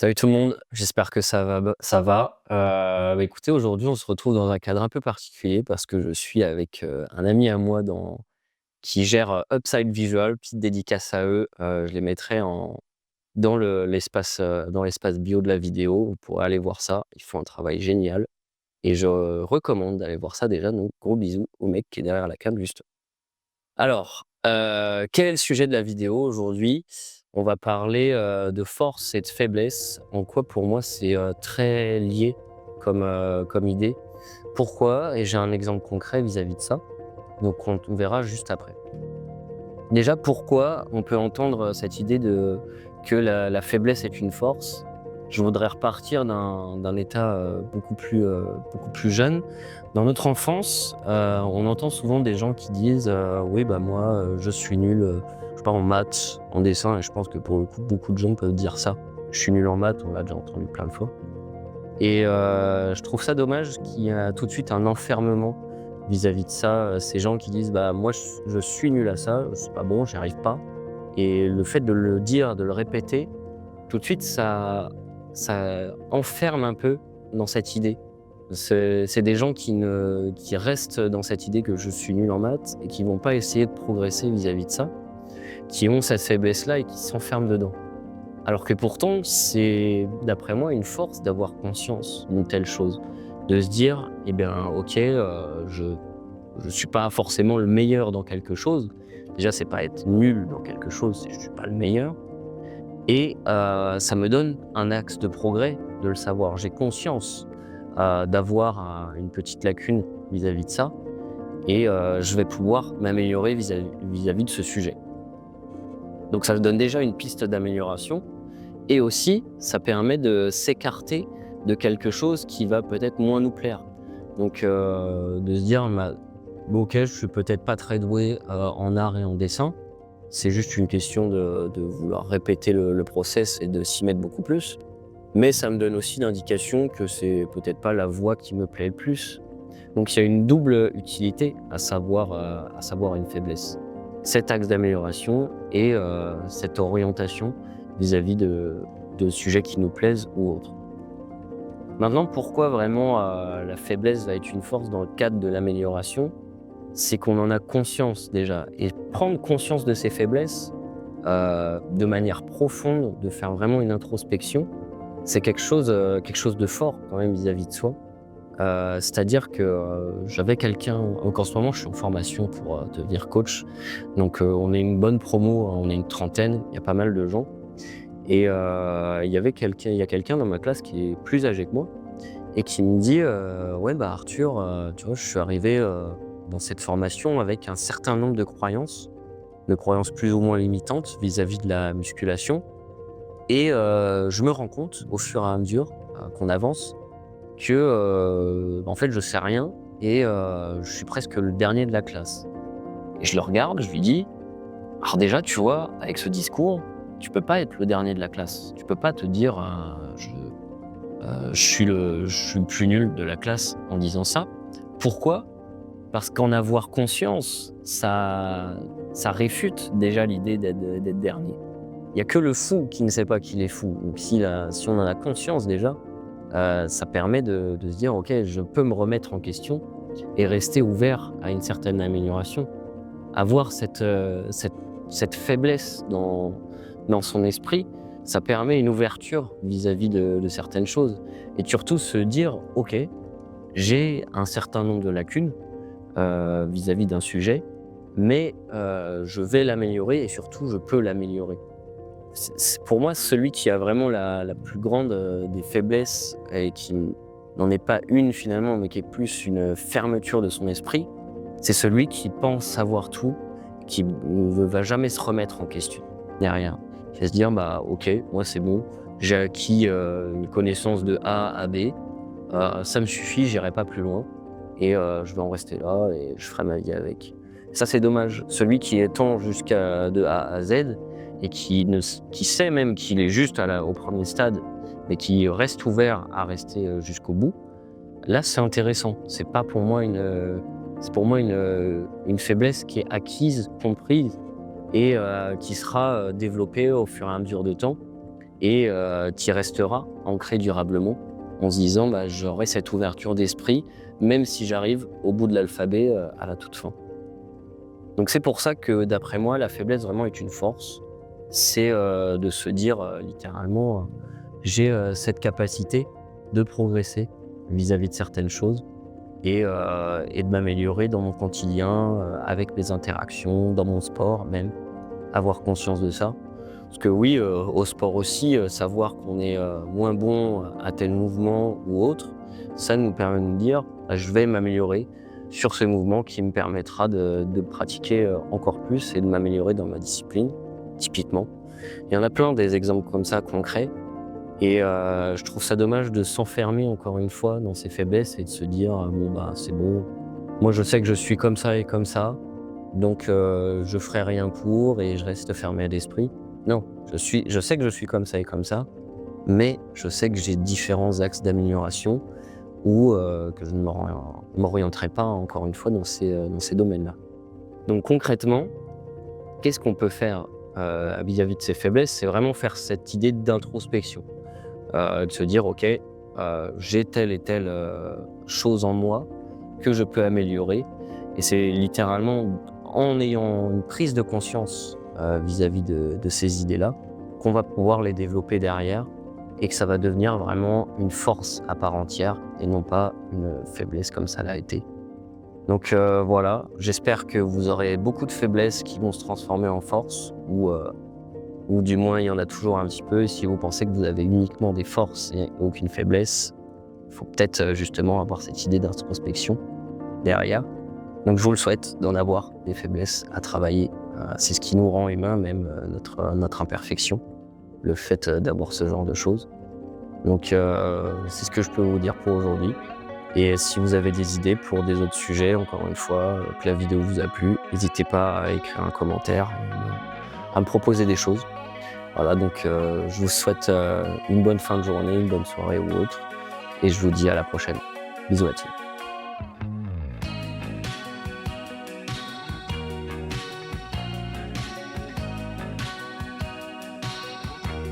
Salut tout le monde, j'espère que ça va. Écoutez, aujourd'hui, on se retrouve dans un cadre un peu particulier parce que je suis avec, un ami à moi qui gère, Upside Visual. Petite dédicace à eux, je les mettrai dans l'espace bio de la vidéo. Vous pourrez aller voir ça, ils font un travail génial et je recommande d'aller voir ça déjà, donc gros bisous au mec qui est derrière la cam juste. Alors, quel est le sujet de la vidéo aujourd'hui? On va parler, de force et de faiblesse, en quoi pour moi c'est, très lié comme idée. Pourquoi? Et j'ai un exemple concret vis-à-vis de ça, donc on verra juste après. Déjà, pourquoi on peut entendre cette idée que la faiblesse est une force? Je voudrais repartir d'un état, beaucoup plus jeune. Dans notre enfance, on entend souvent des gens qui disent, «Oui, bah, moi, je suis nul, je sais pas, en maths, en dessin», et je pense que pour le coup, beaucoup de gens peuvent dire ça. «Je suis nul en maths», on l'a déjà entendu plein de fois. Et je trouve ça dommage qu'il y a tout de suite un enfermement vis-à-vis de ça, ces gens qui disent: «Bah, moi, je suis nul à ça, c'est pas bon, j'y arrive pas», et le fait de le dire, de le répéter, tout de suite, ça enferme un peu dans cette idée. C'est des gens qui restent dans cette idée que je suis nul en maths et qui vont pas essayer de progresser vis-à-vis de ça, qui ont cette faiblesse-là et qui s'enferment dedans. Alors que pourtant, c'est, d'après moi, une force d'avoir conscience d'une telle chose. De se dire: «Eh bien, OK, je suis pas forcément le meilleur dans quelque chose». Déjà, c'est pas être nul dans quelque chose, c'est je suis pas le meilleur, et ça me donne un axe de progrès de le savoir. J'ai conscience, d'avoir une petite lacune vis-à-vis de ça, et je vais pouvoir m'améliorer vis-à-vis de ce sujet. Donc ça me donne déjà une piste d'amélioration. Et aussi, ça permet de s'écarter de quelque chose qui va peut-être moins nous plaire. Donc, de se dire: «Bah, bon, OK, je suis peut-être pas très doué, en art et en dessin». C'est juste une question de vouloir répéter le process et de s'y mettre beaucoup plus. Mais ça me donne aussi l'indication que c'est peut-être pas la voie qui me plaît le plus. Donc il y a une double utilité à savoir une faiblesse. Cet axe d'amélioration et cette orientation vis-à-vis de sujets qui nous plaisent ou autres. Maintenant, pourquoi vraiment, la faiblesse va être une force dans le cadre de l'amélioration? C'est qu'on en a conscience déjà, et prendre conscience de ses faiblesses, de manière profonde, de faire vraiment une introspection, c'est quelque chose de fort quand même vis-à-vis de soi. C'est-à-dire que, j'avais quelqu'un, donc en ce moment je suis en formation pour, devenir coach, donc on est une bonne promo, on est une trentaine, il y a pas mal de gens, et il y a quelqu'un dans ma classe qui est plus âgé que moi et qui me dit: «Ouais, bah, Arthur, tu vois, je suis arrivé, dans cette formation avec un certain nombre de croyances plus ou moins limitantes vis-à-vis de la musculation, et je me rends compte au fur et à mesure, qu'on avance, que, en fait, je sais rien, et je suis presque le dernier de la classe». Et je le regarde, je lui dis: «Alors déjà, tu vois, avec ce discours, tu peux pas être le dernier de la classe. Tu peux pas te dire, je suis le plus nul de la classe en disant ça». Pourquoi? Parce qu'en avoir conscience, ça réfute déjà l'idée d'être dernier. Il y a que le fou qui ne sait pas qu'il est fou. Donc si on en a conscience déjà, ça permet de se dire: «OK, je peux me remettre en question et rester ouvert à une certaine amélioration». Avoir cette faiblesse dans son esprit, ça permet une ouverture vis-à-vis de certaines choses, et surtout se dire: «OK, j'ai un certain nombre de lacunes, vis-à-vis d'un sujet, mais je vais l'améliorer et surtout je peux l'améliorer». C'est pour moi celui qui a vraiment la plus grande, des faiblesses, et qui n'en est pas une finalement, mais qui est plus une fermeture de son esprit, c'est celui qui pense savoir tout, qui ne va jamais se remettre en question derrière. Il va se dire: «Bah, OK, moi c'est bon, j'ai acquis, une connaissance de A à B, ça me suffit, j'irai pas plus loin, et je vais en rester là et je ferai ma vie avec». Ça, c'est dommage. Celui qui étend jusqu'à de A à Z et qui sait même qu'il est juste au premier stade, mais qui reste ouvert à rester, jusqu'au bout, là, c'est intéressant. C'est pour moi une faiblesse qui est acquise, comprise, et qui sera, développée au fur et à mesure de temps, et tu y resteras ancré durablement en se disant: «Bah, j'aurai cette ouverture d'esprit, même si j'arrive au bout de l'alphabet, à la toute fin». Donc c'est pour ça que d'après moi, la faiblesse vraiment est une force. C'est, de se dire, littéralement, «J'ai, cette capacité de progresser vis-à-vis de certaines choses et de m'améliorer dans mon quotidien, avec mes interactions, dans mon sport même». Avoir conscience de ça. Parce que oui, au sport aussi, savoir qu'on est, moins bon à tel mouvement ou autre, ça nous permet de nous dire: «Bah, je vais m'améliorer sur ce mouvement qui me permettra de pratiquer, encore plus et de m'améliorer dans ma discipline», typiquement. Il y en a plein des exemples comme ça concrets et je trouve ça dommage de s'enfermer encore une fois dans ses faiblesses et de se dire: «Bon, bah, c'est bon, moi je sais que je suis comme ça et comme ça, donc je ferai rien pour et je reste fermé d'esprit». Non, je sais que je suis comme ça et comme ça, mais je sais que j'ai différents axes d'amélioration ou que je ne m'orienterai pas encore une fois dans ces domaines-là. Donc concrètement, qu'est-ce qu'on peut faire, vis-à-vis de ces faiblesses? C'est vraiment faire cette idée d'introspection, de se dire: «OK, j'ai telle et telle, chose en moi que je peux améliorer», et c'est littéralement en ayant une prise de conscience, vis-à-vis de ces idées-là, qu'on va pouvoir les développer derrière et que ça va devenir vraiment une force à part entière et non pas une faiblesse comme ça l'a été. Donc voilà, j'espère que vous aurez beaucoup de faiblesses qui vont se transformer en force ou du moins il y en a toujours un petit peu. Et si vous pensez que vous avez uniquement des forces et aucune faiblesse, il faut peut-être, justement avoir cette idée d'introspection derrière. Donc je vous le souhaite d'en avoir des faiblesses à travailler. C'est ce qui nous rend humains même, notre imperfection, le fait, d'avoir ce genre de choses. Donc c'est ce que je peux vous dire pour aujourd'hui et si vous avez des idées pour des autres sujets, encore une fois, que la vidéo vous a plu, n'hésitez pas à écrire un commentaire et à me proposer des choses. Voilà donc je vous souhaite, une bonne fin de journée, une bonne soirée ou autre et je vous dis à la prochaine. Bisous la team.